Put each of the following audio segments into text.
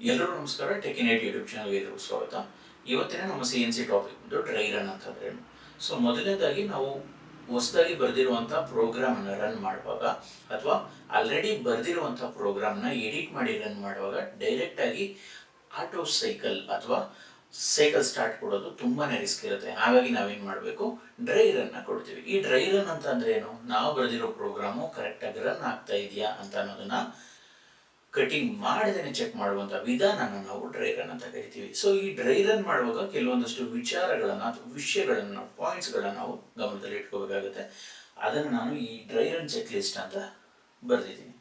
ಎಲ್ಲರೂ ನಮಸ್ಕಾರ. ಟೆಕ್ಕಿನೇಟ್ ಯೂಟ್ಯೂಬ್ ಚಾನಲ್ಗೆ ಸ್ವಾಗತ. ಇವತ್ತಿನ ನಮ್ಮ CNC ಟಾಪಿಕ್ ಒಂದು ಡ್ರೈ ರನ್ ಅಂತಂದ್ರೆ. ಸೊ ಮೊದಲನೇದಾಗಿ ನಾವು ಹೊಸದಾಗಿ ಬರೆದಿರುವಂಥ ಪ್ರೋಗ್ರಾಮನ್ನು ರನ್ ಮಾಡುವಾಗ ಅಥವಾ ಆಲ್ರೆಡಿ ಬರೆದಿರುವಂಥ ಪ್ರೋಗ್ರಾಮ್ನ ಎಡಿಟ್ ಮಾಡಿ ರನ್ ಮಾಡುವಾಗ ಡೈರೆಕ್ಟಾಗಿ ಆಟೋ ಸೈಕಲ್ ಅಥವಾ ಸೈಕಲ್ ಸ್ಟಾರ್ಟ್ ಕೊಡೋದು ತುಂಬಾ ರಿಸ್ಕ್ ಇರುತ್ತೆ. ಹಾಗಾಗಿ ನಾವೇನು ಮಾಡಬೇಕು, ಡ್ರೈ ರನ್ನ ಕೊಡ್ತೀವಿ. ಈ ಡ್ರೈ ರನ್ ಅಂತ ಅಂದರೆ ಏನು, ನಾವು ಬರೆದಿರೋ ಪ್ರೋಗ್ರಾಮು ಕರೆಕ್ಟಾಗಿ ರನ್ ಆಗ್ತಾ ಇದೆಯಾ ಅಂತ ಅನ್ನೋದನ್ನ ಕಟಿಂಗ್ ಮಾಡದೇನೆ ಚೆಕ್ ಮಾಡುವಂಥ ವಿಧಾನನ ನಾವು ಡ್ರೈ ರನ್ ಅಂತ ಕರಿತೀವಿ. ಸೊ ಈ ಡ್ರೈ ರನ್ ಮಾಡುವಾಗ ಕೆಲವೊಂದಷ್ಟು ವಿಚಾರಗಳನ್ನು ಅಥವಾ ವಿಷಯಗಳನ್ನು ಪಾಯಿಂಟ್ಸ್ಗಳನ್ನು ನಾವು ಗಮನದಲ್ಲಿ ಇಟ್ಕೋಬೇಕಾಗುತ್ತೆ. ಅದನ್ನು ನಾನು ಈ ಡ್ರೈ ರನ್ ಚೆಕ್ ಲಿಸ್ಟ್ ಅಂತ ಬರೆದಿದ್ದೀನಿ.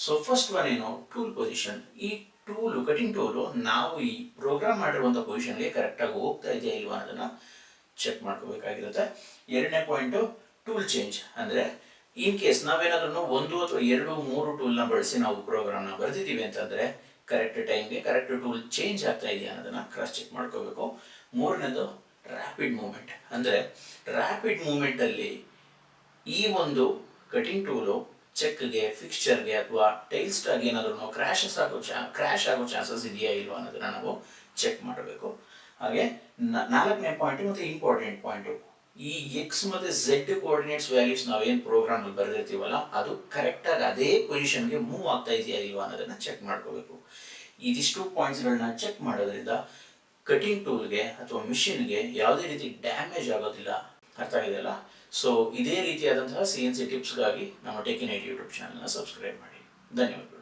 ಸೊ ಫಸ್ಟ್ ಒನ್ ಏನು, ಟೂಲ್ ಪೊಸಿಷನ್. ಈ ಟೂಲು, ಕಟಿಂಗ್ ಟೂಲು ನಾವು ಈ ಪ್ರೋಗ್ರಾಮ್ ಮಾಡಿರುವಂಥ ಪೊಸಿಷನ್ಗೆ ಕರೆಕ್ಟಾಗಿ ಹೋಗ್ತಾ ಇದೆಯಾ ಇಲ್ವಾ ಅನ್ನೋದನ್ನು ಚೆಕ್ ಮಾಡ್ಕೋಬೇಕಾಗಿರುತ್ತೆ. ಎರಡನೇ ಪಾಯಿಂಟು, ಟೂಲ್ ಚೇಂಜ್. ಅಂದರೆ ಇನ್ ಕೇಸ್ ನಾವೇನಾದ್ರೂ ಒಂದು ಅಥವಾ ಎರಡು ಮೂರು ಟೂಲ್ನ ಬಳಸಿ ನಾವು ಪ್ರೋಗ್ರಾಮ್ನ ಬರೆದಿದ್ದೀವಿ ಅಂತಂದರೆ ಕರೆಕ್ಟ್ ಟೈಮ್ಗೆ ಕರೆಕ್ಟ್ ಟೂಲ್ ಚೇಂಜ್ ಆಗ್ತಾ ಇದೆಯಾ ಅನ್ನೋದನ್ನು ಕ್ರಾಸ್ ಚೆಕ್ ಮಾಡ್ಕೋಬೇಕು. ಮೂರನೇದು ರ್ಯಾಪಿಡ್ ಮೂಮೆಂಟ್. ಅಂದರೆ ರ್ಯಾಪಿಡ್ ಮೂಮೆಂಟಲ್ಲಿ ಈ ಒಂದು ಕಟಿಂಗ್ ಟೂಲು ಚೆಕ್ಗೆ, ಫಿಕ್ಸ್ಚರ್ಗೆ ಅಥವಾ ಟೈಲ್ಸ್ಟಾಗಿ ಏನಾದ್ರೂ ಕ್ರ್ಯಾಶ್ ಆಗೋ ಚಾನ್ಸಸ್ ಇದೆಯಾ ಇಲ್ವಾ ಅನ್ನೋದನ್ನು ನಾವು ಚೆಕ್ ಮಾಡಬೇಕು. ಹಾಗೆ ನಾಲ್ಕನೇ ಪಾಯಿಂಟು ಮತ್ತು ಇಂಪಾರ್ಟೆಂಟ್ ಪಾಯಿಂಟು, ಈ ಎಕ್ಸ್ ಮತ್ತು ಝೆಡ್ ಕೋಆರ್ಡಿನೇಟ್ಸ್ ವ್ಯಾಲ್ಯೂಸ್ ನಾವೇನು ಪ್ರೋಗ್ರಾಮಲ್ಲಿ ಬರೆದಿರ್ತೀವಲ್ಲ ಅದು ಕರೆಕ್ಟಾಗಿ ಅದೇ ಪೊಸಿಷನ್ಗೆ ಮೂವ್ ಆಗ್ತಾ ಇದೆಯಾ ಇಲ್ವಾ ಅನ್ನೋದನ್ನು ಚೆಕ್ ಮಾಡ್ಕೋಬೇಕು. ಇದಿಷ್ಟು ಪಾಯಿಂಟ್ಸ್ಗಳನ್ನ ಚೆಕ್ ಮಾಡೋದ್ರಿಂದ ಕಟಿಂಗ್ ಟೂಲ್ಗೆ ಅಥವಾ ಮಿಷಿನ್ಗೆ ಯಾವುದೇ ರೀತಿ ಡ್ಯಾಮೇಜ್ ಆಗೋದಿಲ್ಲ. ಅರ್ಥ ಆಗಿದೆಯಲ್ಲ? ಸೊ ಇದೇ ರೀತಿಯಾದಂತಹ CNC ಟಿಪ್ಸ್ಗಾಗಿ ನಮ್ಮ ಟೆಕ್ಕಿನೇಟ್ ಯೂಟ್ಯೂಬ್ ಚಾನಲ್ನ ಸಬ್ಸ್ಕ್ರೈಬ್ ಮಾಡಿ. ಧನ್ಯವಾದಗಳು.